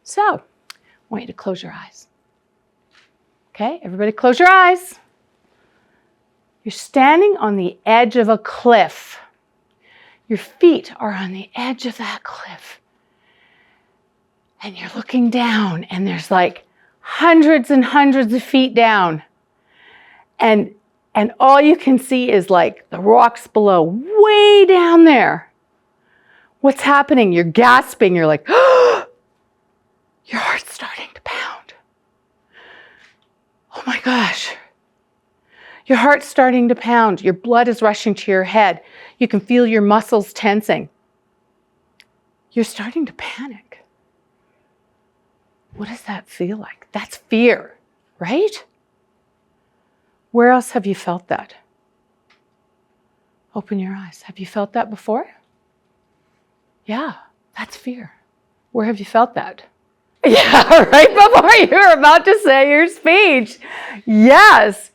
So, I want you to close your eyes. Okay, everybody close your eyes. You're standing on the edge of a cliff. Your feet are on the edge of that cliff. And you're looking down, and there's like hundreds and hundreds of feet down. And all you can see is like the rocks below, way down there. What's happening? You're gasping. You're like, oh, your heart's starting to pound. Oh my gosh. Your heart's starting to pound. Your blood is rushing to your head. You can feel your muscles tensing. You're starting to panic. What does that feel like? That's fear, right? Where else have you felt that? Open your eyes. Have you felt that before? Yeah, that's fear. Where have you felt that? Yeah, right before you were about to say your speech. Yes.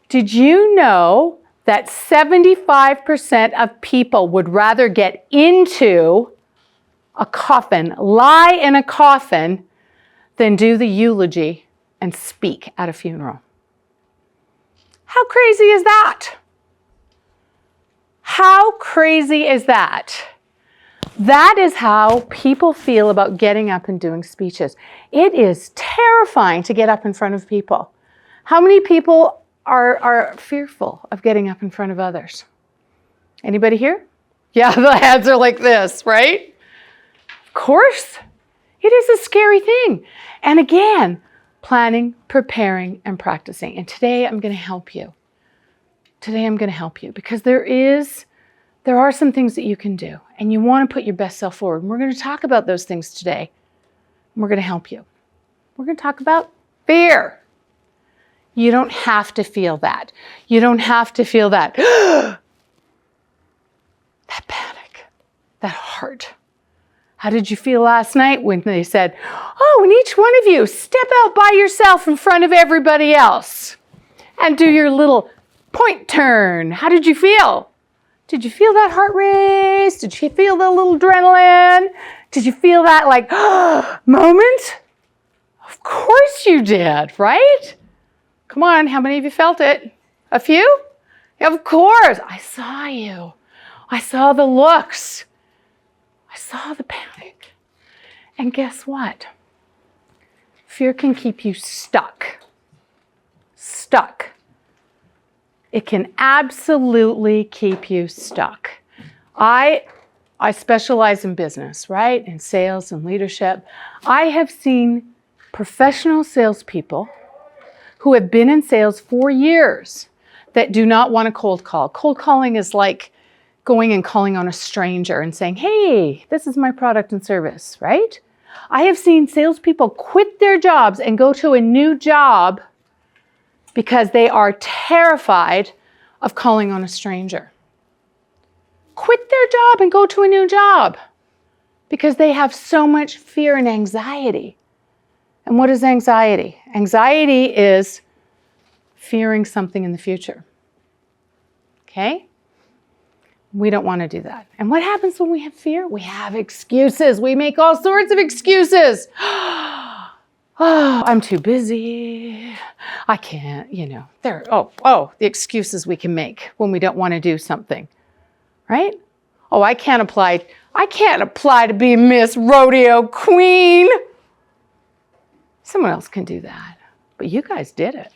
Did you know that 75% of people would rather get into a coffin, lie in a coffin, than do the eulogy and speak at a funeral? How crazy is that? How crazy is that? That is how people feel about getting up and doing speeches. It is terrifying to get up in front of people. How many people are fearful of getting up in front of others? Anybody here? Yeah, the heads are like this, right? Of course. It is a scary thing. And again, planning, preparing, and practicing. And today I'm going to help you. Today I'm going to help you because there are some things that you can do, and you want to put your best self forward. And we're going to talk about those things today. And we're going to help you. We're going to talk about fear. You don't have to feel that. You don't have to feel that. That panic, that heart. How did you feel last night when they said, oh, and each one of you step out by yourself in front of everybody else and do your little point turn? How did you feel? Did you feel that heart race? Did you feel the little adrenaline? Did you feel that like moment? Of course you did, right? Come on, how many of you felt it? A few? Of course. I saw you. I saw the looks. I saw the panic. And guess what? Fear can keep you stuck. Stuck. It can absolutely keep you stuck. I specialize in business, right? In sales and leadership. I have seen professional salespeople who have been in sales for years that do not want to cold call. Cold calling is like going and calling on a stranger and saying, hey, this is my product and service, right? I have seen salespeople quit their jobs and go to a new job because they are terrified of calling on a stranger. Quit their job and go to a new job because they have so much fear and anxiety. And what is anxiety? Anxiety is fearing something in the future. Okay? We don't want to do that. And what happens when we have fear? We have excuses. We make all sorts of excuses. Oh, I'm too busy. I can't, the excuses we can make when we don't want to do something, right? Oh, I can't apply to be Miss Rodeo Queen. Someone else can do that. But you guys did it.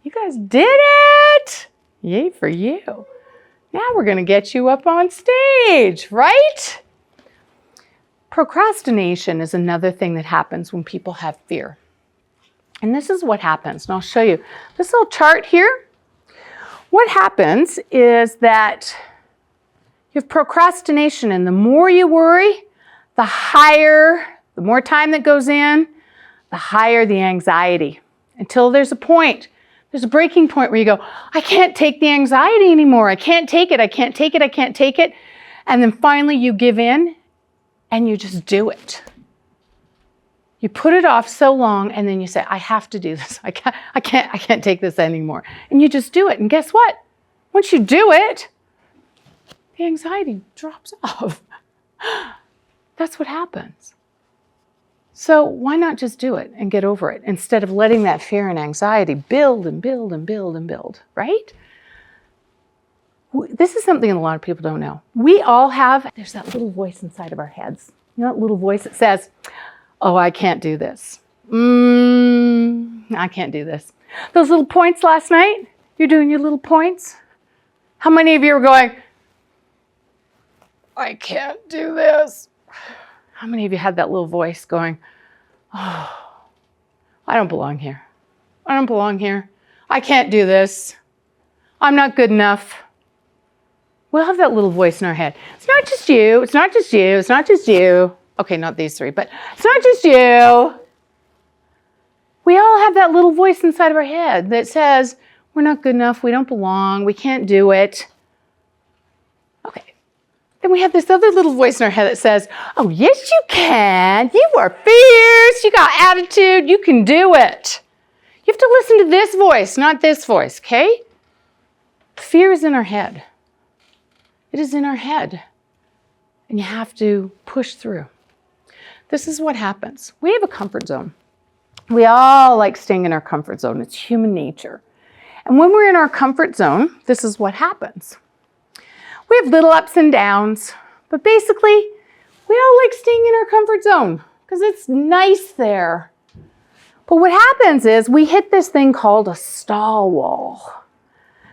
You guys did it. Yay for you. Now we're going to get you up on stage, right? Procrastination is another thing that happens when people have fear. And this is what happens. And I'll show you this little chart here. What happens is that you have procrastination, and the more you worry, the more time that goes in, the higher the anxiety. Until there's a breaking point where you go, I can't take the anxiety anymore. I can't take it. And then finally you give in and you just do it. You put it off so long and then you say, I have to do this. I can't take this anymore. And you just do it. And guess what? Once you do it, the anxiety drops off. That's what happens. So why not just do it and get over it instead of letting that fear and anxiety build and build and build and build, right? This is something a lot of people don't know. We all have, there's that little voice inside of our heads. You know that little voice that says, oh, I can't do this. I can't do this. Those little points last night, you're doing your little points. How many of you are going, I can't do this? How many of you had that little voice going, oh, I don't belong here. I don't belong here. I can't do this. I'm not good enough. We'll have that little voice in our head. It's not just you. It's not just you. It's not just you. Okay, not these three, but it's not just you. We all have that little voice inside of our head that says, we're not good enough. We don't belong. We can't do it. Okay. Then we have this other little voice in our head that says, oh, yes, you can. You are fierce. You got attitude. You can do it. You have to listen to this voice, not this voice, okay? Fear is in our head. It is in our head. And you have to push through. This is what happens. We have a comfort zone. We all like staying in our comfort zone. It's human nature. And when we're in our comfort zone, this is what happens. We have little ups and downs, but basically, we all like staying in our comfort zone because it's nice there. But what happens is we hit this thing called a stall wall.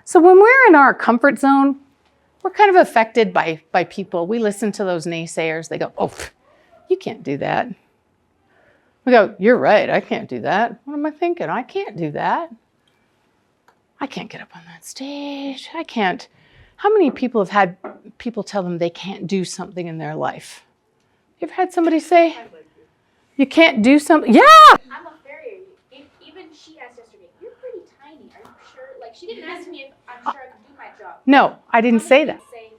So when we're in our comfort zone, we're kind of affected by people. We listen to those naysayers. They go, oh, you can't do that. We go, you're right, I can't do that. What am I thinking? I can't do that. I can't get up on that stage. I can't. How many people have had people tell them they can't do something in their life? You ever had somebody say, you can't do something? Yeah! I'm a farrier. Even she asked yesterday, you're pretty tiny. Are you sure? Like, she didn't ask me if I'm sure I could do my job. No, I didn't say that. Say,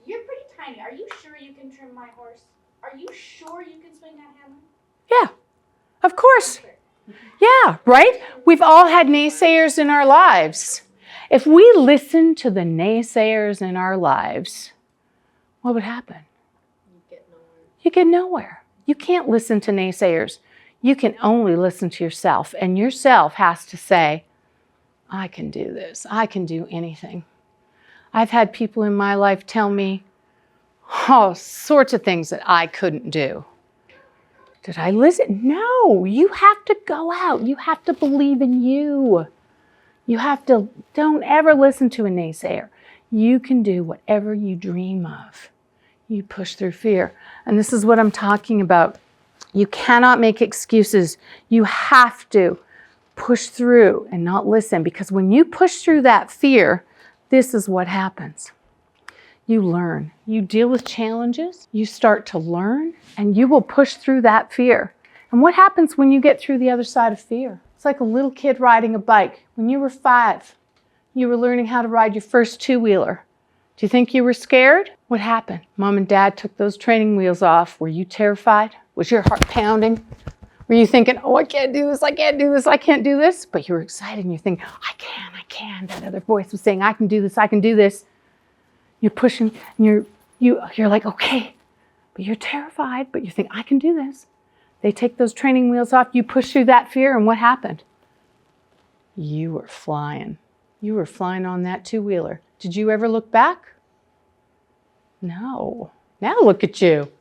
you're pretty tiny. Are you sure you can trim my horse? Are you sure you can swing that hammer? Yeah, of course. Yeah, right? We've all had naysayers in our lives. If we listen to the naysayers in our lives, what would happen? You get nowhere. You can't listen to naysayers. You can only listen to yourself. And yourself has to say, I can do this. I can do anything. I've had people in my life tell me all sorts of things that I couldn't do. Did I listen? No, you have to go out. You have to believe in you. You have to, don't ever listen to a naysayer. You can do whatever you dream of. You push through fear. And this is what I'm talking about. You cannot make excuses. You have to push through and not listen, because when you push through that fear, this is what happens. You learn. You deal with challenges. You start to learn, and you will push through that fear. And what happens when you get through the other side of fear? It's like a little kid riding a bike. When you were 5, you were learning how to ride your first 2-wheeler. Do you think you were scared? What happened? Mom and Dad took those training wheels off. Were you terrified? Was your heart pounding? Were you thinking, oh, I can't do this, I can't do this, I can't do this? But you were excited and you're thinking, I can. That other voice was saying, I can do this, I can do this. You're pushing and you're like, okay, but you're terrified, but you think, I can do this. They take those training wheels off, you push through that fear, and what happened? You were flying. You were flying on that 2-wheeler. Did you ever look back? No. Now look at you.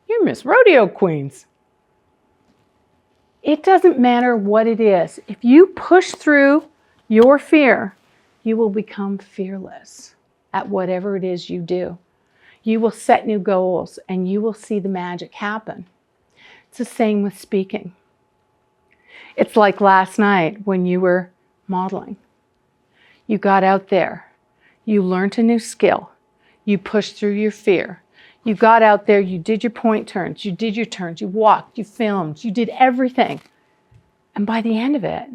You're Miss Rodeo Queens. It doesn't matter what it is. If you push through your fear, you will become fearless at whatever it is you do. You will set new goals and you will see the magic happen. It's the same with speaking. It's like last night when you were modeling. You got out there. You learned a new skill. You pushed through your fear. You got out there, you did your point turns, you did your turns, you walked, you filmed, you did everything. And by the end of it,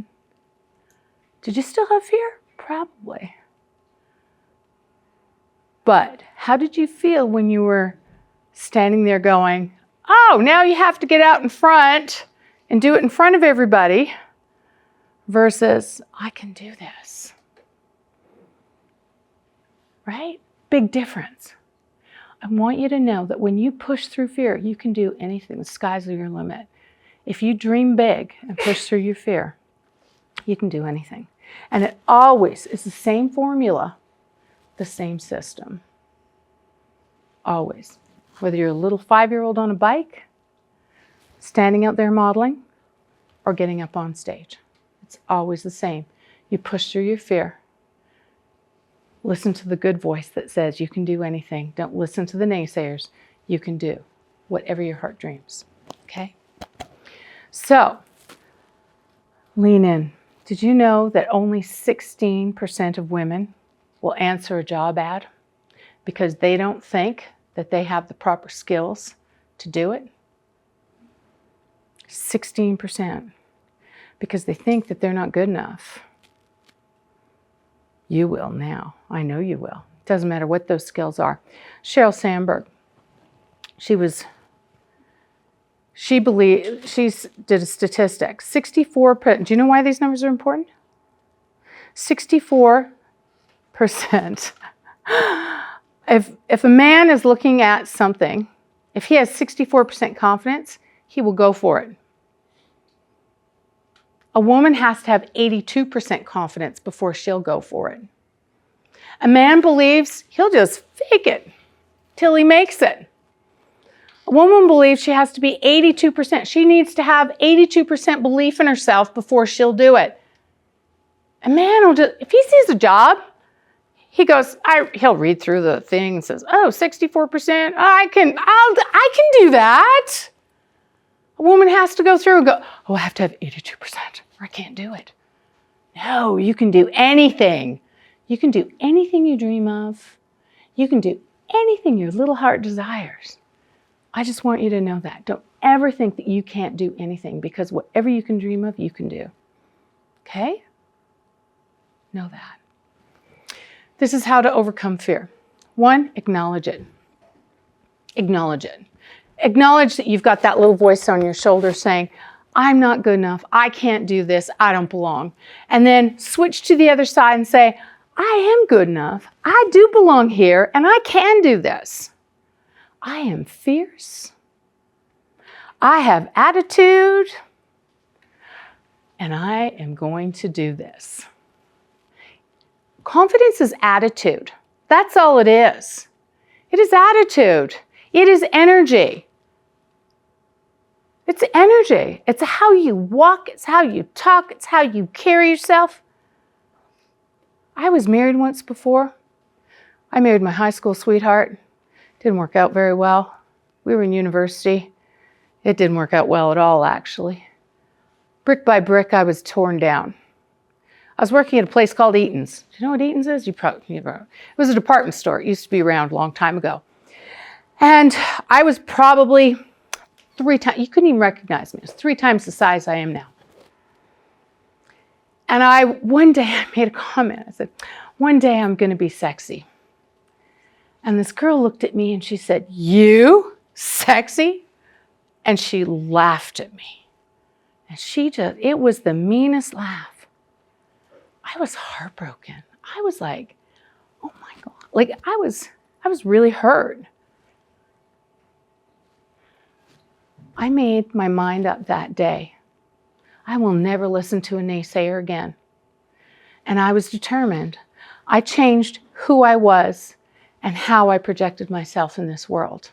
did you still have fear? Probably. But how did you feel when you were standing there going, oh, now you have to get out in front and do it in front of everybody versus, I can do this. Right? Big difference. I want you to know that when you push through fear, you can do anything. The sky's your limit. If you dream big and push through your fear, you can do anything. And it always is the same formula, the same system. Always. Whether you're a little 5-year-old on a bike, standing out there modeling, or getting up on stage. It's always the same. You push through your fear. Listen to the good voice that says you can do anything. Don't listen to the naysayers. You can do whatever your heart dreams. Okay? So, lean in. Did you know that only 16% of women will answer a job ad because they don't think that they have the proper skills to do it? 16%. Because they think that they're not good enough. You will now. I know you will. Doesn't matter what those skills are. Sheryl Sandberg, she did a statistic. 64%. Do you know why these numbers are important? 64%. If a man is looking at something, if he has 64% confidence, he will go for it. A woman has to have 82% confidence before she'll go for it. A man believes he'll just fake it till he makes it. A woman believes she has to be 82%. She needs to have 82% belief in herself before she'll do it. A man will just, if he sees a job, he goes, he'll read through the thing and says, oh, 64%, I can do that. A woman has to go through and go, oh, I have to have 82%. Or I can't do it. No, you can do anything. You can do anything you dream of. You can do anything your little heart desires. I just want you to know that. Don't ever think that you can't do anything, because whatever you can dream of, you can do. Okay? Know that. This is how to overcome fear. 1, acknowledge it. Acknowledge it. Acknowledge that you've got that little voice on your shoulder saying, I'm not good enough. I can't do this. I don't belong. And then switch to the other side and say, I am good enough. I do belong here, and I can do this. I am fierce. I have attitude, and I am going to do this. Confidence is attitude. That's all it is. It is attitude. It is energy. It's energy. It's how you walk. It's how you talk. It's how you carry yourself. I was married once before. I married my high school sweetheart. Didn't work out very well. We were in university. It didn't work out well at all, actually. Brick by brick, I was torn down. I was working at a place called Eaton's. Do you know what Eaton's is? It was a department store. It used to be around a long time ago. And I was probably 3 times, you couldn't even recognize me. It was 3 times the size I am now. And one day I made a comment. I said, one day I'm going to be sexy. And this girl looked at me and she said, you? Sexy? And she laughed at me. And it was the meanest laugh. I was heartbroken. I was like, oh my God. Like I was really hurt. I made my mind up that day. I will never listen to a naysayer again. And I was determined. I changed who I was and how I projected myself in this world.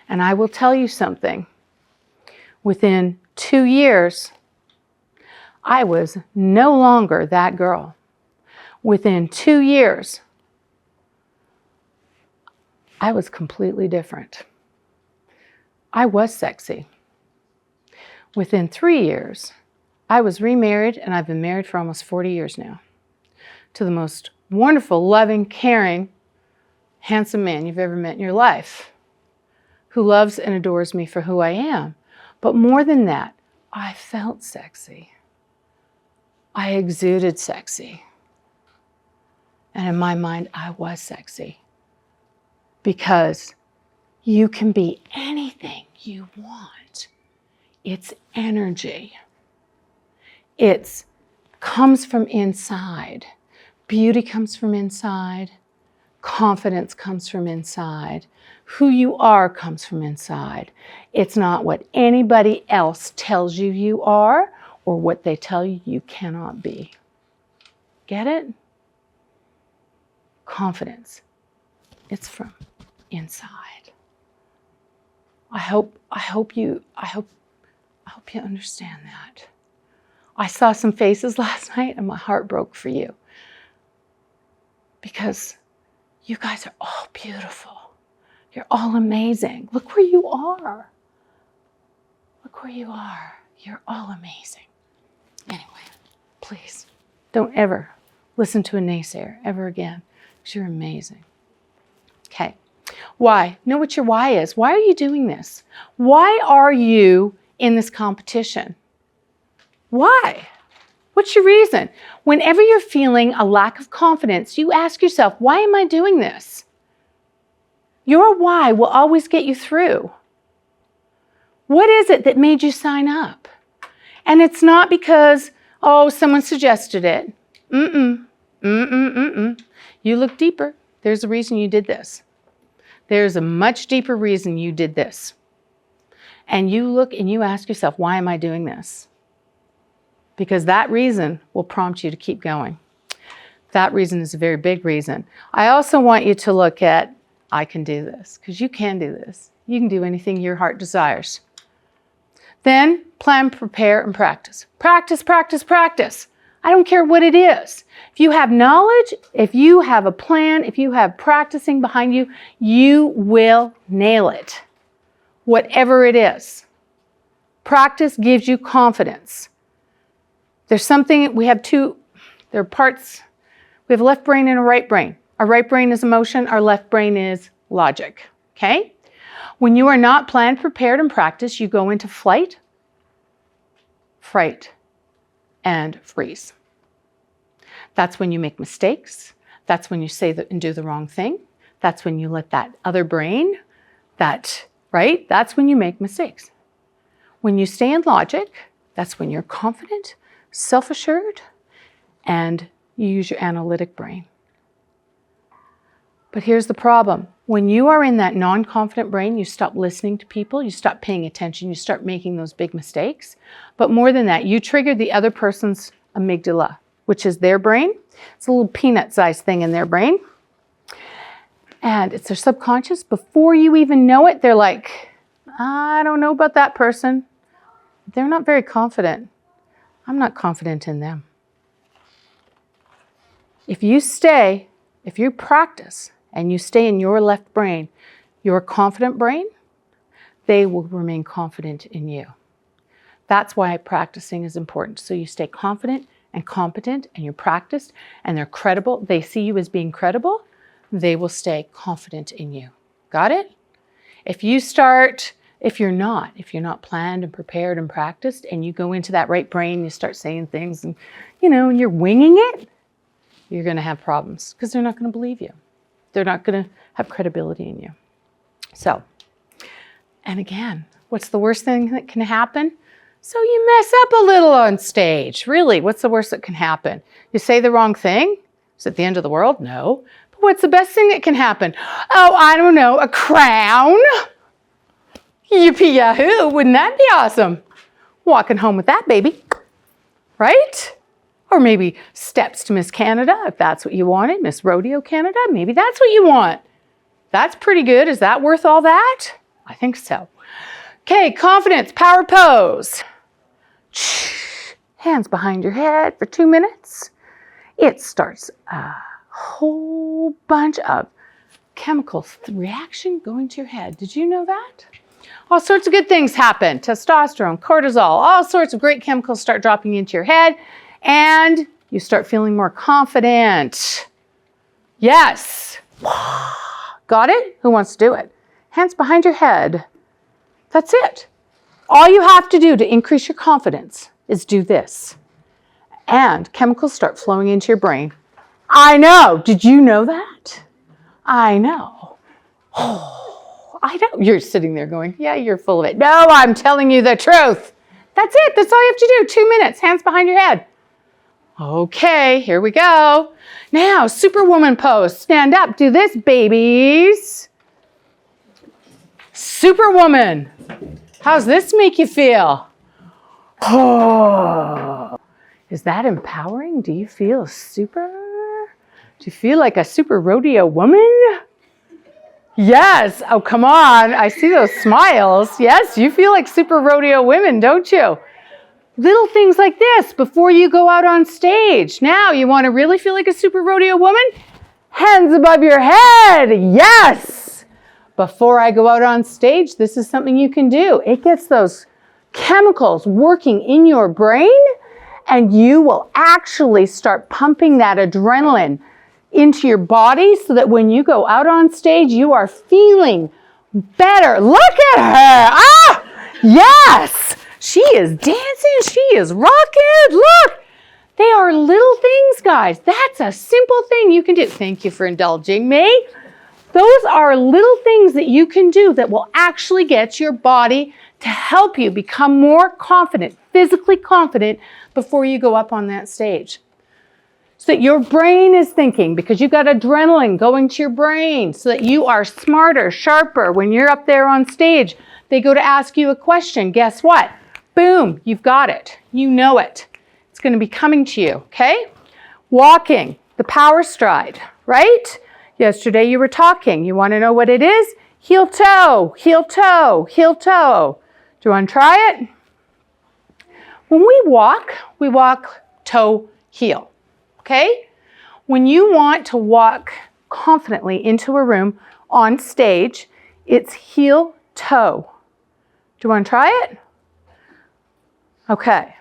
And I will tell you something. Within 2 years, I was no longer that girl. Within 2 years, I was completely different. I was sexy. Within 3 years, I was remarried, and I've been married for almost 40 years now, to the most wonderful, loving, caring, handsome man you've ever met in your life, who loves and adores me for who I am. But more than that, I felt sexy. I exuded sexy. And in my mind, I was sexy. Because you can be anything you want. It's energy. It comes from inside. Beauty comes from inside. Confidence comes from inside. Who you are comes from inside. It's not what anybody else tells you you are or what they tell you you cannot be. Get it? Confidence. It's from inside. I hope you understand that. I saw some faces last night and my heart broke for you. Because you guys are all beautiful. You're all amazing. Look where you are. Look where you are. You're all amazing. Anyway, please don't ever listen to a naysayer ever again, because you're amazing. Okay. Why? Know what your why is. Why are you doing this? Why are you in this competition? Why? What's your reason? Whenever you're feeling a lack of confidence, you ask yourself, why am I doing this? Your why will always get you through. What is it that made you sign up? And it's not because, oh, someone suggested it. You look deeper. There's a reason you did this. There's a much deeper reason you did this. And you look and you ask yourself, why am I doing this? Because that reason will prompt you to keep going. That reason is a very big reason. I also want you to look at, I can do this, because you can do this. You can do anything your heart desires. Then plan, prepare, and practice. Practice, practice, practice. I don't care what it is. If you have knowledge, if you have a plan, if you have practicing behind you, you will nail it. Whatever it is. Practice gives you confidence. There's something, there are parts, we have a left brain and a right brain. Our right brain is emotion, our left brain is logic, okay? When you are not planned, prepared, and practiced, you go into flight, fright, and freeze. That's when you make mistakes. That's when you say and do the wrong thing. That's when you let that other brain, that's when you make mistakes. When you stay in logic, that's when you're confident, self-assured, and you use your analytic brain. But here's the problem. When you are in that non-confident brain, you stop listening to people, you stop paying attention, you start making those big mistakes. But more than that, you trigger the other person's amygdala, which is their brain. It's a little peanut-sized thing in their brain. And it's their subconscious. Before you even know it, they're like, I don't know about that person. They're not very confident. I'm not confident in them. If you practice and you stay in your left brain, your confident brain, they will remain confident in you. That's why practicing is important. So you stay confident and competent and you're practiced and they're credible. They see you as being credible. They will stay confident in you. Got it? If you're not planned and prepared and practiced and you go into that right brain, you start saying things and, and you're winging it, you're going to have problems because they're not going to believe you. They're not going to have credibility in you. So, and again, what's the worst thing that can happen? So you mess up a little on stage. Really, what's the worst that can happen? You say the wrong thing? Is it the end of the world? No. But what's the best thing that can happen? Oh, I don't know, a crown? Yippee-yahoo, wouldn't that be awesome? Walking home with that baby, right? Or maybe steps to Miss Canada, if that's what you wanted. Miss Rodeo Canada, maybe that's what you want. That's pretty good. Is that worth all that? I think so. Okay, confidence, power pose. Hands behind your head for 2 minutes. It starts a whole bunch of chemical reaction going to your head. Did you know that? All sorts of good things happen. Testosterone, cortisol, all sorts of great chemicals start dropping into your head. And you start feeling more confident. Yes. Got it? Who wants to do it? Hands behind your head. That's it. All you have to do to increase your confidence is do this. And chemicals start flowing into your brain. I know. Did you know that? I know. Oh, I know. You're sitting there going, yeah, you're full of it. No, I'm telling you the truth. That's it. That's all you have to do. 2 minutes. Hands behind your head. Okay, here we go. Now, Superwoman pose. Stand up, do this, babies. Superwoman. How's this make you feel? Oh. Is that empowering? Do you feel super? Do you feel like a super rodeo woman? Yes. Oh, come on. I see those smiles. Yes, you feel like super rodeo women, don't you? Little things like this before you go out on stage. Now, you want to really feel like a super rodeo woman? Hands above your head. Yes. Before I go out on stage, this is something you can do. It gets those chemicals working in your brain, and you will actually start pumping that adrenaline into your body so that when you go out on stage, you are feeling better. Look at her. Ah, yes. She is dancing. She is rocking. Look. They are little things, guys. That's a simple thing you can do. Thank you for indulging me. Those are little things that you can do that will actually get your body to help you become more confident, physically confident before you go up on that stage. So that your brain is thinking, because you've got adrenaline going to your brain, so that you are smarter, sharper. When you're up there on stage, they go to ask you a question. Guess what? Boom, you've got it. You know it. It's going to be coming to you, okay? Walking, the power stride, right? Yesterday you were talking. You want to know what it is? Heel toe, heel toe, heel toe. Do you want to try it? When we walk toe, heel, okay? When you want to walk confidently into a room on stage, it's heel toe. Do you want to try it? Okay,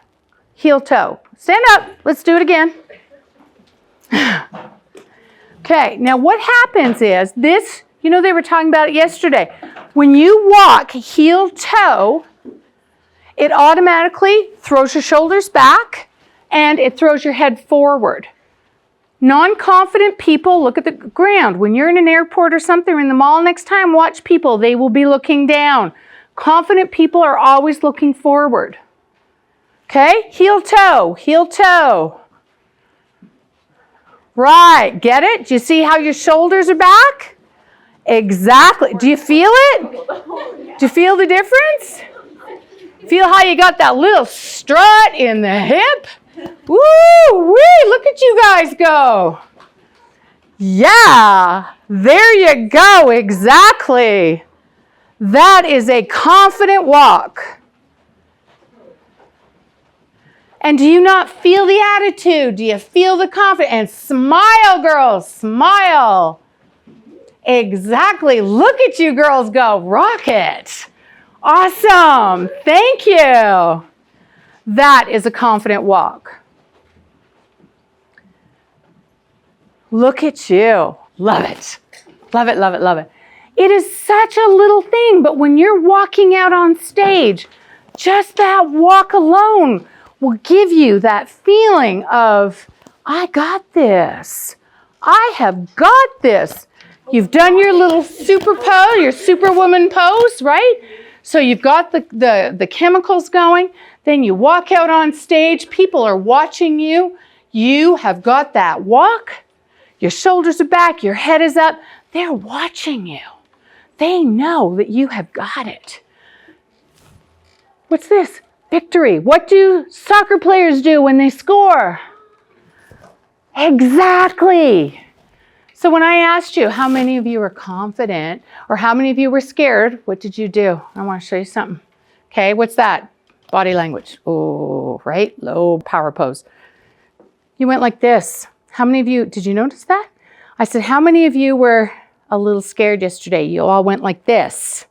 heel toe. Stand up, let's do it again. Okay, now what happens is this, you know, they were talking about it yesterday. When you walk heel toe, it automatically throws your shoulders back and it throws your head forward. Non-confident people look at the ground. When you're in an airport or something or in the mall next time, watch people. They will be looking down. Confident people are always looking forward. Okay, heel toe, heel toe. Right, get it? Do you see how your shoulders are back? Exactly. Do you feel it? Do you feel the difference? Feel how you got that little strut in the hip? Woo-wee, look at you guys go. Yeah, there you go, exactly. That is a confident walk. And do you not feel the attitude? Do you feel the confidence? And smile, girls, smile. Exactly. Look at you girls go. Rock it. Awesome. Thank you. That is a confident walk. Look at you. Love it. Love it, love it, love it. It is such a little thing, but when you're walking out on stage, just that walk alone will give you that feeling of, I got this. I have got this. You've done your little super pose, your superwoman pose, right? So you've got the chemicals going. Then you walk out on stage. People are watching you. You have got that walk. Your shoulders are back. Your head is up. They're watching you. They know that you have got it. What's this? Victory. What do soccer players do when they score? Exactly. So when I asked you how many of you were confident or how many of you were scared, what did you do? I want to show you something. Okay, what's that? Body language. Oh, right? Low power pose. You went like this. How many of you, did you notice that? I said, how many of you were a little scared yesterday? You all went like this.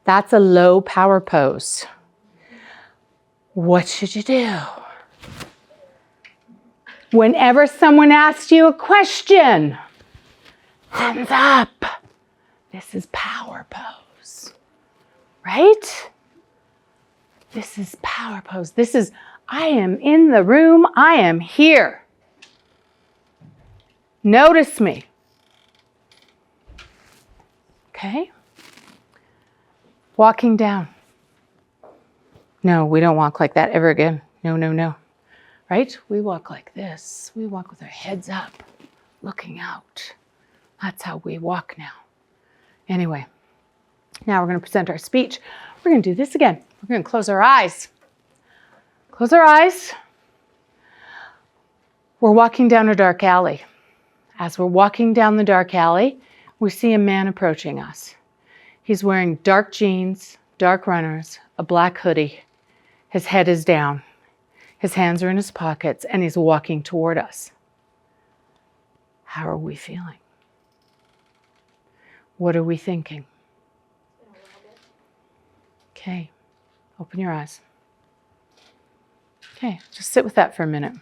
That's a low power pose. What should you do? Whenever someone asks you a question, hands up. This is power pose, right? This is power pose. This is, I am in the room. I am here. Notice me. Okay? Walking down. No, we don't walk like that ever again. No, no, no. right? We walk like this. We walk with our heads up, looking out. That's how we walk now. Anyway, now we're going to present our speech. We're going to do this again. We're going to close our eyes. Close our eyes. We're walking down a dark alley. As we're walking down the dark alley, we see a man approaching us. He's wearing dark jeans, dark runners, a black hoodie. His head is down. His hands are in his pockets, and he's walking toward us. How are we feeling? What are we thinking? Okay, open your eyes. Okay, just sit with that for a minute.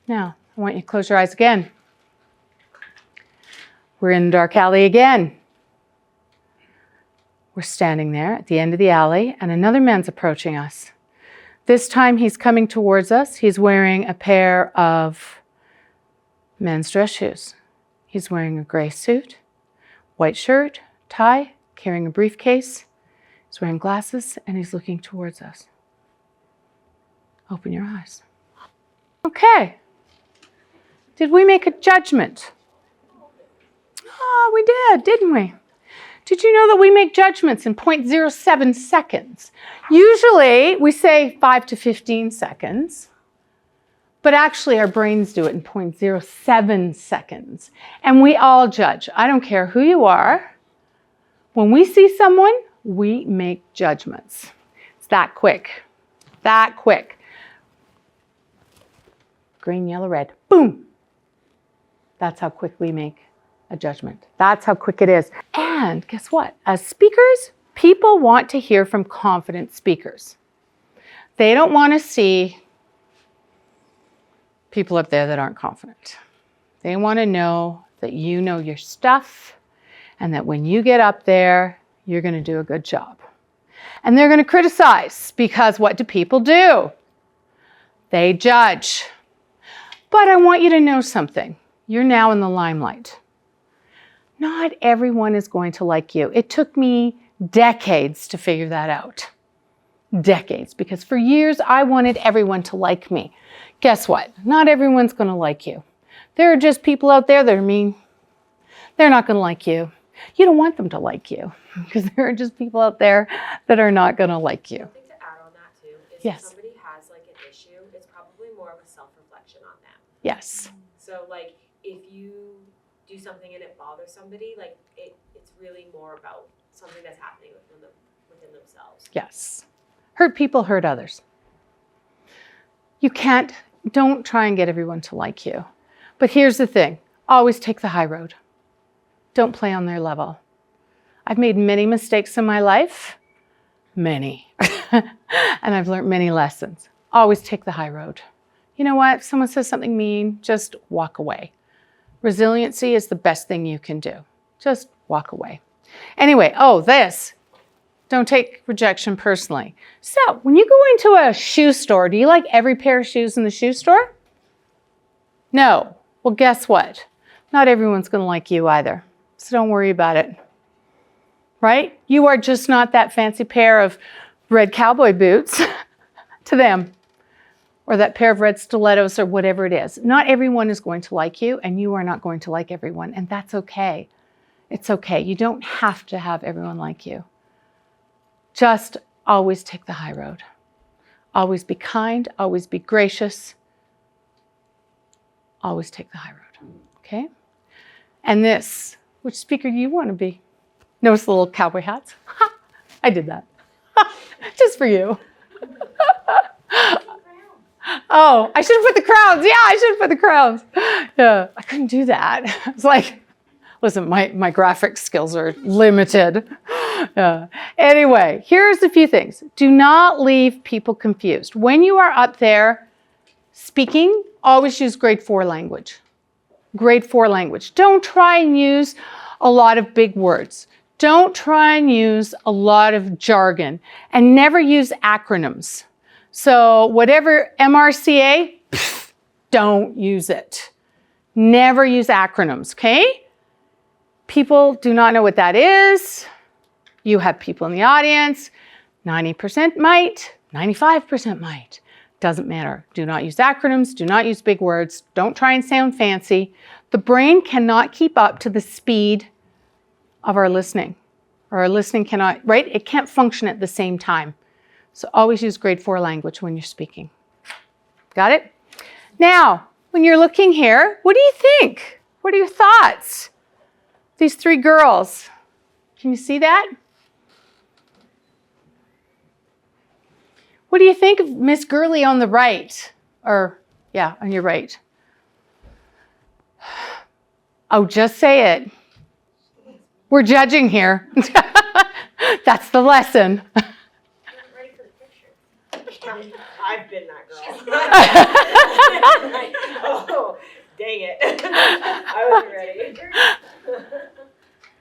Now, I want you to close your eyes again. We're in the dark alley again. We're standing there at the end of the alley, and another man's approaching us. This time he's coming towards us. He's wearing a pair of men's dress shoes. He's wearing a gray suit, white shirt, tie, carrying a briefcase. He's wearing glasses, and he's looking towards us. Open your eyes. Okay. Did we make a judgment? Oh, we did, didn't we? Did you know that we make judgments in 0.07 seconds? Usually we say 5 to 15 seconds, but actually our brains do it in 0.07 seconds. And we all judge. I don't care who you are. When we see someone, we make judgments. It's that quick. That quick. Green, yellow, red. Boom. That's how quick we make a judgment. That's how quick it is. And guess what? As speakers, people want to hear from confident speakers. They don't want to see people up there that aren't confident. They want to know that you know your stuff and that when you get up there, you're going to do a good job. And they're going to criticize because what do people do? They judge. But I want you to know something. You're now in the limelight. Not everyone is going to like you. It took me decades to figure that out. Decades, because for years I wanted everyone to like me. Guess what? Not everyone's going to like you. There are just people out there that are mean. They're not going to like you. You don't want them to like you because there are just people out there that are not going to like you. Something to add on that too is Yes. if somebody has like an issue, it's probably more of a self-reflection on them. Yes. So like if you do something and it bothers somebody, like it's really more about something that's happening within themselves. Yes. Hurt people hurt others. Don't try and get everyone to like you. But here's the thing. Always take the high road. Don't play on their level. I've made many mistakes in my life. Many. And I've learned many lessons. Always take the high road. You know what? If someone says something mean, just walk away. Resiliency is the best thing you can do. Just walk away. Anyway, don't take rejection personally. So when you go into a shoe store, do you like every pair of shoes in the shoe store? No. Well, guess what? Not everyone's going to like you either. So don't worry about it. Right? You are just not that fancy pair of red cowboy boots to them. Or that pair of red stilettos or whatever it is. Not everyone is going to like you, and you are not going to like everyone, and that's okay. It's okay. You don't have to have everyone like you. Just always take the high road. Always be kind, always be gracious. Always take the high road, okay? And this, which speaker do you want to be? Notice the little cowboy hats? I did that. Just for you. Oh, I should have put the crowns. Yeah, I should have put the crowns. Yeah, I couldn't do that. It's like, listen, my graphic skills are limited. Anyway, here's a few things. Do not leave people confused. When you are up there speaking, always use grade 4 language. Grade 4 language. Don't try and use a lot of big words. Don't try and use a lot of jargon, and never use acronyms. So whatever MRCA, don't use it. Never use acronyms, okay? People do not know what that is. You have people in the audience. 90% might, 95% might. Doesn't matter. Do not use acronyms. Do not use big words. Don't try and sound fancy. The brain cannot keep up to the speed of our listening. Or our listening cannot, right? It can't function at the same time. So always use grade 4 language when you're speaking. Got it? Now, when you're looking here, what do you think? What are your thoughts? These 3 girls. Can you see that? What do you think of Miss Gurley on the right? Or, yeah, on your right. Oh, just say it. We're judging here. That's the lesson. I'm ready for the picture. I've been that girl. Oh, dang it. I wasn't ready.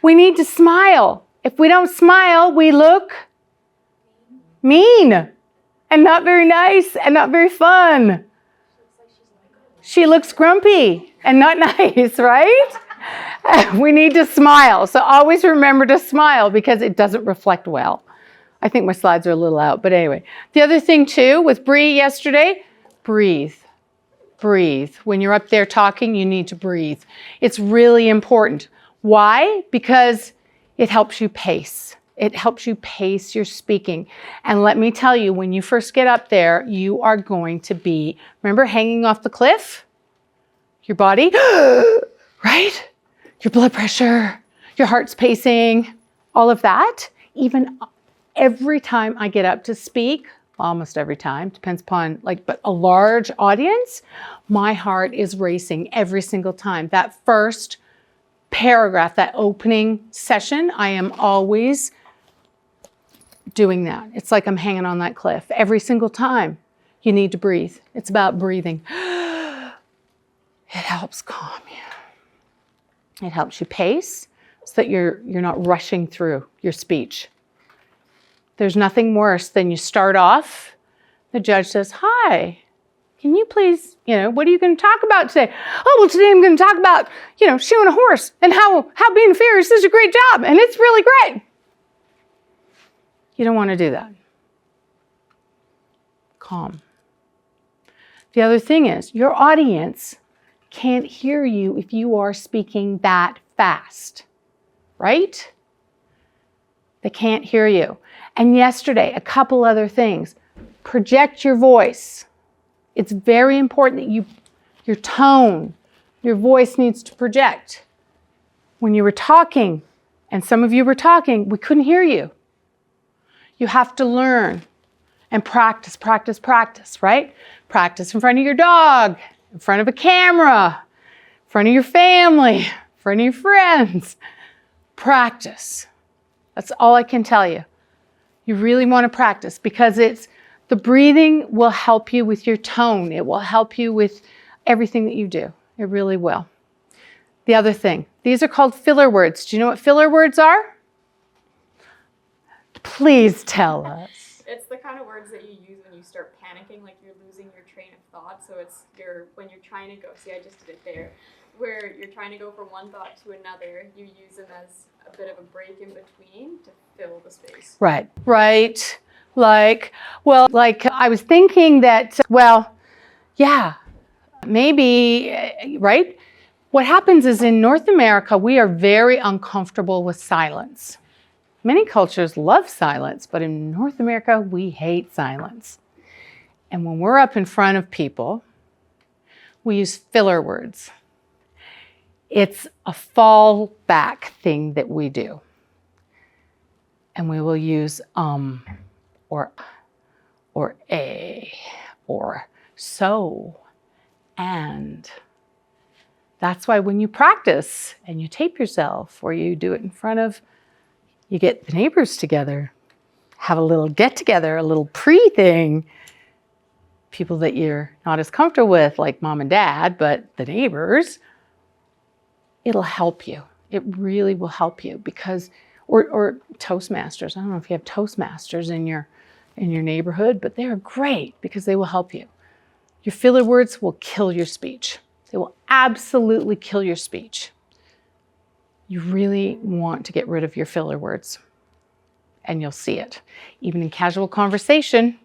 We need to smile. If we don't smile, we look mean and not very nice and not very fun. She looks grumpy and not nice, right? We need to smile. So always remember to smile because it doesn't reflect well. I think my slides are a little out, but anyway. The other thing too, with Bree yesterday, breathe. Breathe. When you're up there talking, you need to breathe. It's really important. Why? Because it helps you pace. It helps you pace your speaking. And let me tell you, when you first get up there, you are going to be, remember hanging off the cliff? Your body, right? Your blood pressure, your heart's pacing, all of that. Even every time I get up to speak, almost every time, depends upon but a large audience, my heart is racing every single time. That first paragraph, that opening session, I am always doing that. It's like I'm hanging on that cliff every single time. You need to breathe. It's about breathing. It helps calm you. It helps you pace so that you're not rushing through your speech. There's nothing worse than you start off, the judge says, "Hi, can you please, what are you going to talk about today?" "Oh, well, today I'm going to talk about, shoeing a horse and how being a farrier is a great job and it's really great." You don't want to do that. Calm. The other thing is your audience can't hear you if you are speaking that fast, right? They can't hear you. And yesterday, a couple other things. Project your voice. It's very important that your tone, your voice needs to project. When you were talking, and some of you were talking, we couldn't hear you. You have to learn and practice, practice, practice, right? Practice in front of your dog, in front of a camera, in front of your family, in front of your friends. Practice. That's all I can tell you. You really want to practice because the breathing will help you with your tone. It will help you with everything that you do. It really will. The other thing, these are called filler words. Do you know what filler words are? Please tell us. It's the kind of words that you use when you start panicking, like you're losing your train of thought. So it's when you're trying to go, see, I just did it there, where you're trying to go from one thought to another, you use them as a bit of a break in between to fill the space. Right. I was thinking that, maybe, right? What happens is in North America, we are very uncomfortable with silence. Many cultures love silence, but in North America, we hate silence. And when we're up in front of people, we use filler words. It's a fallback thing that we do. And we will use or a, or so, and. That's why when you practice and you tape yourself or you do it in front of, you get the neighbors together, have a little get together, a little pre-thing, people that you're not as comfortable with, like mom and dad, but the neighbors, it'll help you. It really will help you because, or Toastmasters. I don't know if you have Toastmasters in your neighborhood, but they're great because they will help you. Your filler words will kill your speech. They will absolutely kill your speech. You really want to get rid of your filler words, and you'll see it. Even in casual conversation,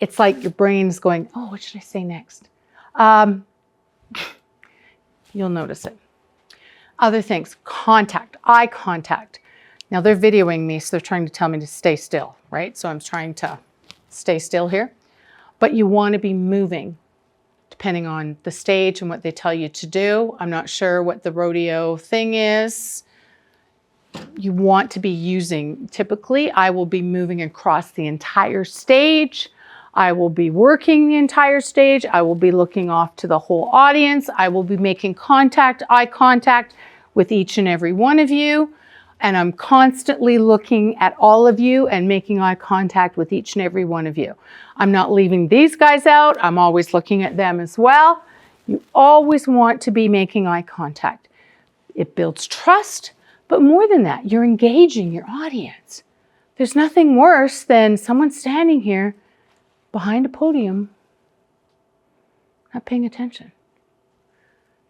it's like your brain's going, oh, what should I say next? You'll notice it. Other things, contact, eye contact. Now they're videoing me, so they're trying to tell me to stay still, right? So I'm trying to stay still here. But you want to be moving, depending on the stage and what they tell you to do. I'm not sure what the rodeo thing is. You want to be using, typically, I will be moving across the entire stage. I will be working the entire stage. I will be looking off to the whole audience. I will be making contact, eye contact with each and every one of you. And I'm constantly looking at all of you and making eye contact with each and every one of you. I'm not leaving these guys out. I'm always looking at them as well. You always want to be making eye contact. It builds trust, but more than that, you're engaging your audience. There's nothing worse than someone standing here behind a podium, not paying attention.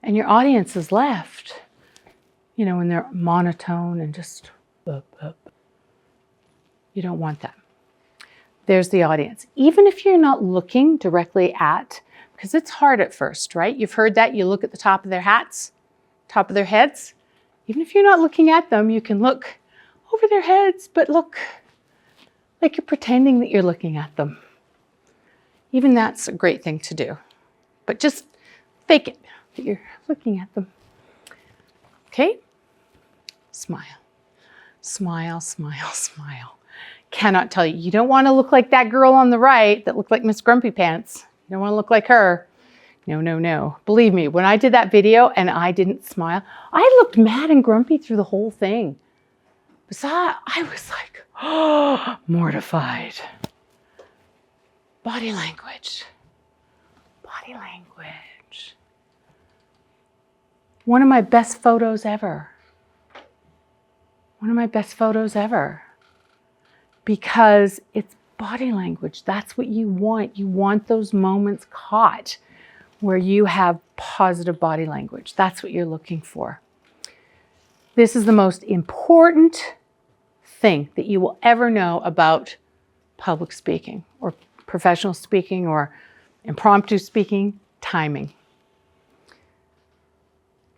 And your audience is left, you know, and they're monotone and just up. You don't want that. There's the audience. Even if you're not looking directly at, because it's hard at first, right? You've heard that, you look at the top of their hats, top of their heads. Even if you're not looking at them, you can look over their heads, but look like you're pretending that you're looking at them. Even that's a great thing to do. But just fake it that you're looking at them. Okay? Smile. Smile, smile, smile. Cannot tell you. You don't want to look like that girl on the right that looked like Miss Grumpy Pants. You don't want to look like her. No, no, no. Believe me, when I did that video and I didn't smile, I looked mad and grumpy through the whole thing. I was like, oh, mortified. Body language. Body language. One of my best photos ever. One of my best photos ever. Because it's body language. That's what you want. You want those moments caught where you have positive body language. That's what you're looking for. This is the most important thing that you will ever know about public speaking or professional speaking or impromptu speaking, timing.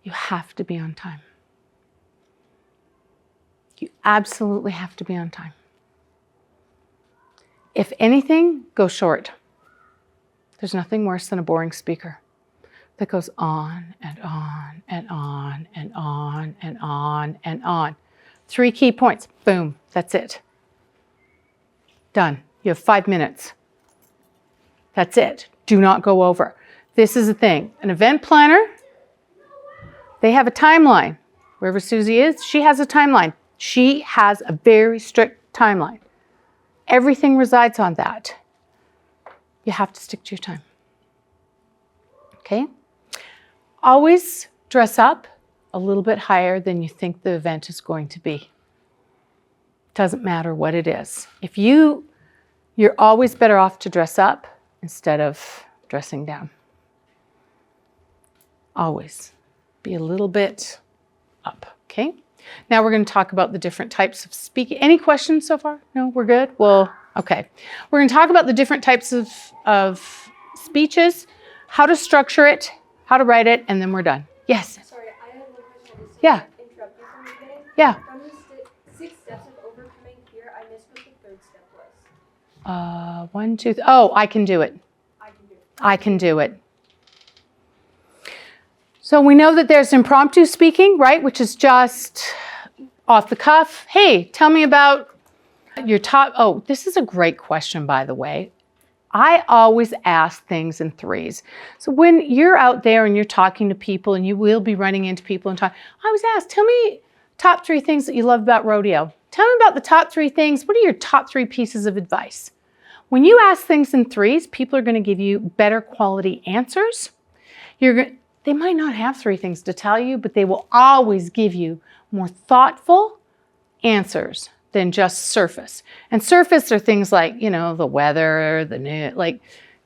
You have to be on time. You absolutely have to be on time. If anything, go short. There's nothing worse than a boring speaker that goes on and on and on and on and on and on. 3 key points. Boom. That's it. Done. You have 5 minutes. That's it. Do not go over. This is the thing. An event planner, they have a timeline. Wherever Susie is, she has a timeline. She has a very strict timeline. Everything resides on that. You have to stick to your time. Okay? Always dress up a little bit higher than you think the event is going to be. Doesn't matter what it is. If you're always better off to dress up instead of dressing down. Always be a little bit up, okay? Now we're going to talk about the different types of speaking. Any questions so far? No, we're good? Well, okay. We're going to talk about the different types of speeches, how to structure it, how to write it, and then we're done. Yes? Sorry, I have one question. Yeah. Interrupt you for a minute. Yeah. From the 6 steps of overcoming fear, I missed what the 3rd step was. 1, 2, oh, I can do it. I can do it. I can do it. So we know that there's impromptu speaking, right? Which is just off the cuff. Hey, tell me about your top, oh, this is a great question, by the way. I always ask things in 3s. So when you're out there and you're talking to people and you will be running into people and talking, I always ask, tell me top 3 things that you love about rodeo. Tell me about the top 3 things. What are your top 3 pieces of advice? When you ask things in 3s, people are going to give you better quality answers. They might not have 3 things to tell you, but they will always give you more thoughtful answers than just surface. And surface are things like, you know, the weather, the news, like,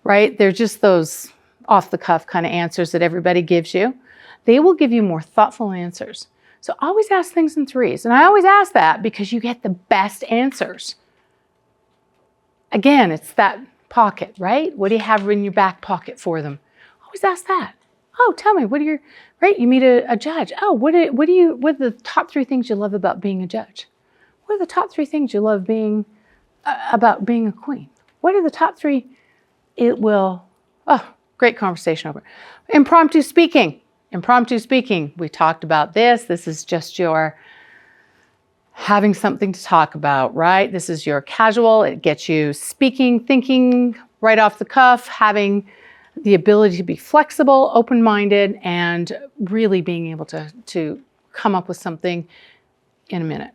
right? They're just those off the cuff kind of answers that everybody gives you. They will give you more thoughtful answers. So always ask things in 3s. And I always ask that because you get the best answers. Again, it's that pocket, right? What do you have in your back pocket for them? Always ask that. Oh, tell me, what are your, right? You meet a judge. Oh, what are the top 3 things you love about being a judge? What are the top 3 things you love about being a queen? What are the top 3? Great conversation over. Impromptu speaking. Impromptu speaking. We talked about this. This is just your having something to talk about, right? This is your casual. It gets you speaking, thinking right off the cuff, having the ability to be flexible, open-minded, and really being able to come up with something in a minute.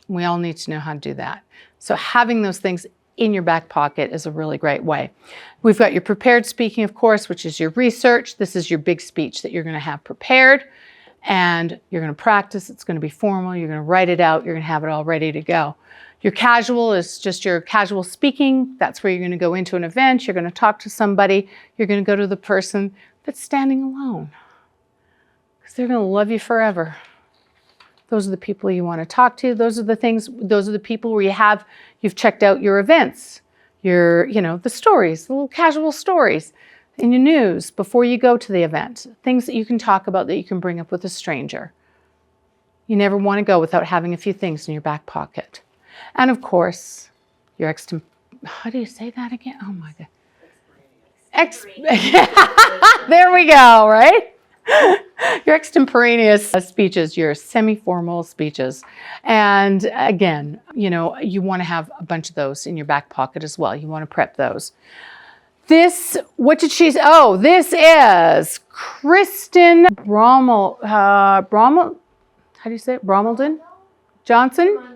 We all need to know how to do that. So having those things in your back pocket is a really great way. We've got your prepared speaking, of course, which is your research. This is your big speech that you're going to have prepared, and you're going to practice. It's going to be formal. You're going to write it out. You're going to have it all ready to go. Your casual is just your casual speaking. That's where you're going to go into an event. You're going to talk to somebody. You're going to go to the person that's standing alone, because they're going to love you forever. Those are the people you want to talk to. Those are the people where you've checked out your events, the stories, the little casual stories in your news before you go to the event, things that you can talk about that you can bring up with a stranger. You never want to go without having a few things in your back pocket. And of course, your how do you say that again? Oh my God. There we go, right? Your extemporaneous speeches, your semi-formal speeches. And again, you want to have a bunch of those in your back pocket as well. You want to prep those. This is Kristen Brommel, how do you say it? Brommelden? Johnson?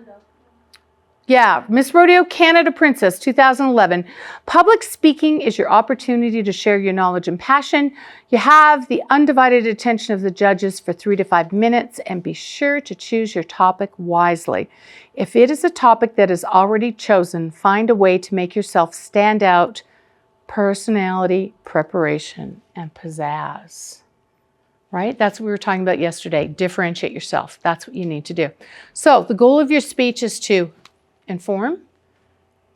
Yeah, Miss Rodeo Canada Princess 2011. Public speaking is your opportunity to share your knowledge and passion. You have the undivided attention of the judges for 3 to 5 minutes, and be sure to choose your topic wisely. If it is a topic that is already chosen, find a way to make yourself stand out. Personality, preparation, and pizzazz. Right? That's what we were talking about yesterday. Differentiate yourself. That's what you need to do. So the goal of your speech is to inform,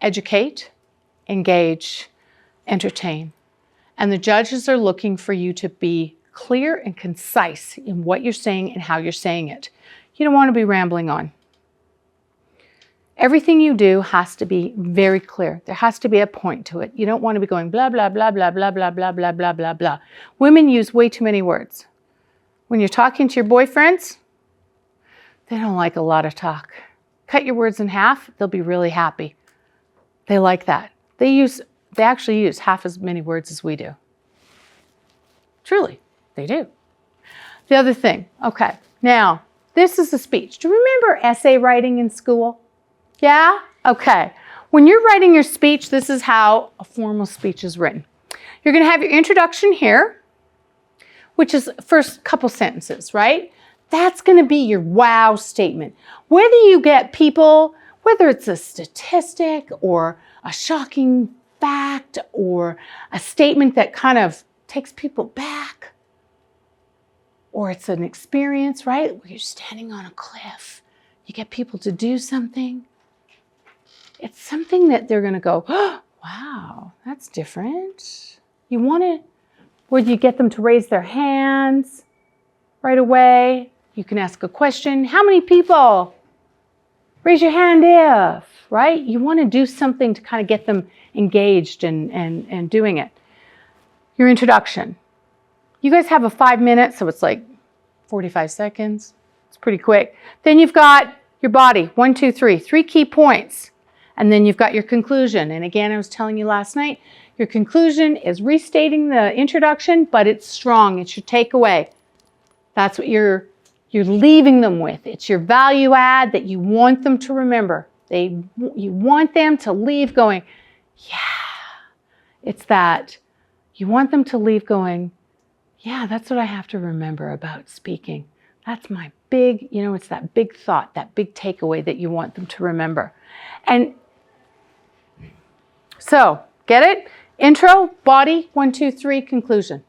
educate, engage, entertain. And the judges are looking for you to be clear and concise in what you're saying and how you're saying it. You don't want to be rambling on. Everything you do has to be very clear. There has to be a point to it. You don't want to be going blah, blah, blah, blah, blah, blah, blah, blah, blah, blah, blah. Women use way too many words. When you're talking to your boyfriends, they don't like a lot of talk. Cut your words in half, they'll be really happy. They like that. They actually use half as many words as we do. Truly, they do. The other thing, okay, now, this is a speech. Do you remember essay writing in school? Yeah? Okay. When you're writing your speech, this is how a formal speech is written. You're going to have your introduction here, which is first couple sentences, right? That's going to be your wow statement. Whether you get people, whether it's a statistic or a shocking fact or a statement that kind of takes people back, or it's an experience, right? Where you're standing on a cliff. You get people to do something. It's something that they're going to go, oh, wow, that's different. You want to, whether you get them to raise their hands right away. You can ask a question. How many people? Raise your hand if, right? You want to do something to kind of get them engaged and doing it. Your introduction. You guys have a 5 minutes, so it's like 45 seconds. It's pretty quick. Then you've got your body, 1, 2, 3, 3 key points. And then you've got your conclusion. And again, I was telling you last night, your conclusion is restating the introduction, but it's strong. It's your takeaway. That's what you're leaving them with. It's your value add that you want them to remember. You want them to leave going, yeah. It's that. You want them to leave going, yeah, that's what I have to remember about speaking. That's my big, it's that big thought, that big takeaway that you want them to remember. And so, get it? Intro, body, 1, 2, 3, conclusion.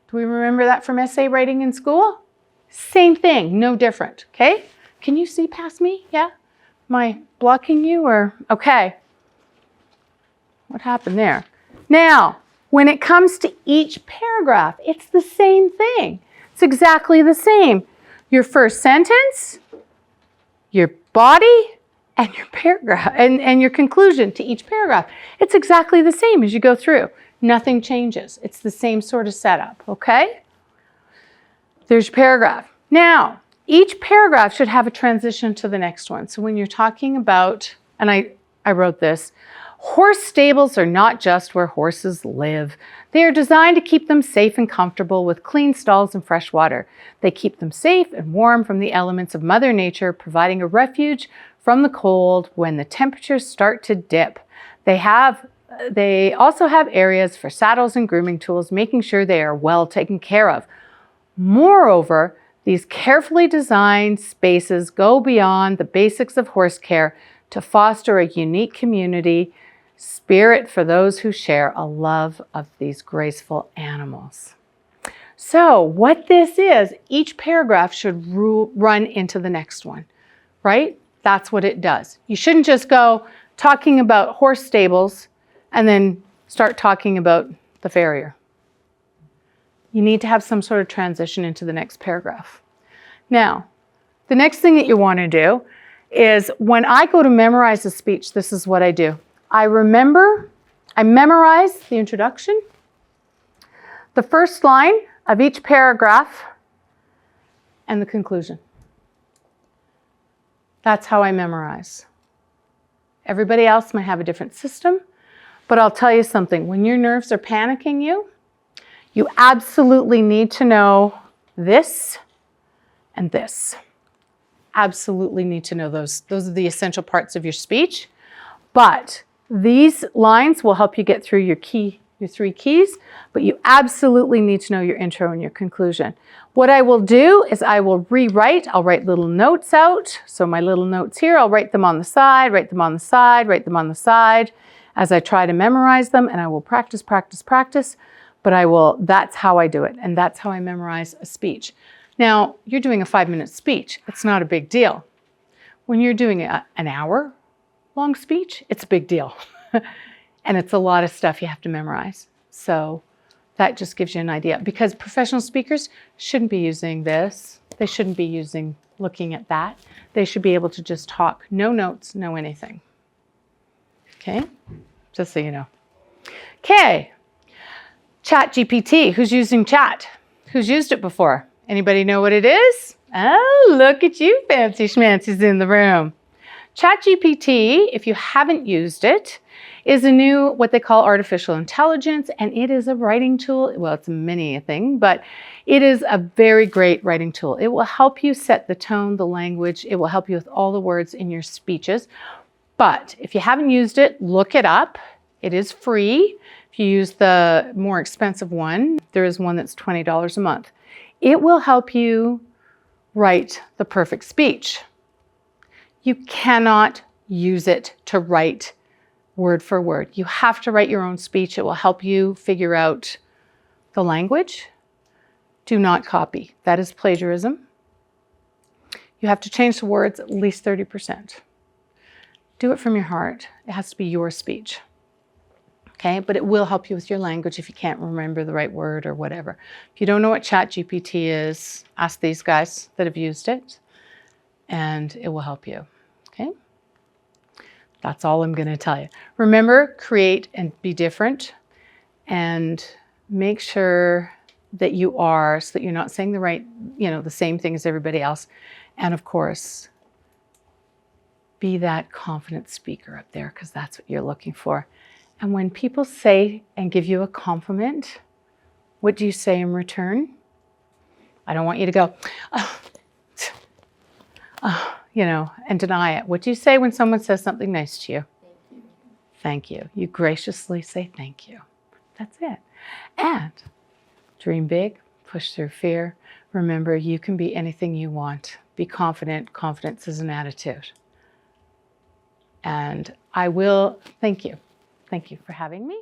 Do we remember that from essay writing in school? Same thing, no different, okay? Can you see past me? Yeah? Am I blocking you or? Okay. What happened there? Now, when it comes to each paragraph, it's the same thing. It's exactly the same. Your first sentence, your body, and your paragraph, and your conclusion to each paragraph. It's exactly the same as you go through. Nothing changes. It's the same sort of setup, okay? There's your paragraph. Now, each paragraph should have a transition to the next one. So when you're talking about, and I wrote this, horse stables are not just where horses live. They are designed to keep them safe and comfortable with clean stalls and fresh water. They keep them safe and warm from the elements of Mother Nature, providing a refuge from the cold when the temperatures start to dip. They also have areas for saddles and grooming tools, making sure they are well taken care of. Moreover, these carefully designed spaces go beyond the basics of horse care to foster a unique community spirit for those who share a love of these graceful animals. So what this is, each paragraph should run into the next one, right? That's what it does. You shouldn't just go talking about horse stables and then start talking about the farrier. You need to have some sort of transition into the next paragraph. Now, the next thing that you want to do is when I go to memorize a speech, this is what I do. I memorize the introduction, the first line of each paragraph, and the conclusion. That's how I memorize. Everybody else might have a different system, but I'll tell you something. When your nerves are panicking you absolutely need to know this and this. Absolutely need to know those. Those are the essential parts of your speech. But these lines will help you get through your 3 keys, but you absolutely need to know your intro and your conclusion. What I will do is I will rewrite. I'll write little notes out. So my little notes here, I'll write them on the side, write them on the side, write them on the side as I try to memorize them, and I will practice, practice, practice. But that's how I do it, and that's how I memorize a speech. Now, you're doing a 5-minute speech. It's not a big deal. When you're doing an hour-long speech, it's a big deal. And it's a lot of stuff you have to memorize. So that just gives you an idea. Because professional speakers shouldn't be using this. They shouldn't be looking at that. They should be able to just talk. No notes, no anything. Okay? Just so you know. Okay. ChatGPT. Who's using chat? Who's used it before? Anybody know what it is? Oh, look at you fancy schmancies in the room. ChatGPT, if you haven't used it, is a new, what they call artificial intelligence, and it is a writing tool. Well, it's a mini thing, but it is a very great writing tool. It will help you set the tone, the language. It will help you with all the words in your speeches. But if you haven't used it, look it up. It is free. If you use the more expensive one, there is one that's $20 a month. It will help you write the perfect speech. You cannot use it to write word for word. You have to write your own speech. It will help you figure out the language. Do not copy. That is plagiarism. You have to change the words at least 30%. Do it from your heart. It has to be your speech. Okay, but it will help you with your language if you can't remember the right word or whatever. If you don't know what ChatGPT is, ask these guys that have used it, and it will help you. Okay, that's all I'm going to tell you. Remember, create and be different, and make sure that you are, so that you're not saying the same thing as everybody else. And of course, be that confident speaker up there, because that's what you're looking for. And when people say and give you a compliment, what do you say in return? I don't want you to go, and deny it. What do you say when someone says something nice to you? Thank you. Thank you. You graciously say thank you. That's it. And dream big, push through fear. Remember, you can be anything you want. Be confident. Confidence is an attitude. And I will thank you. Thank you for having me.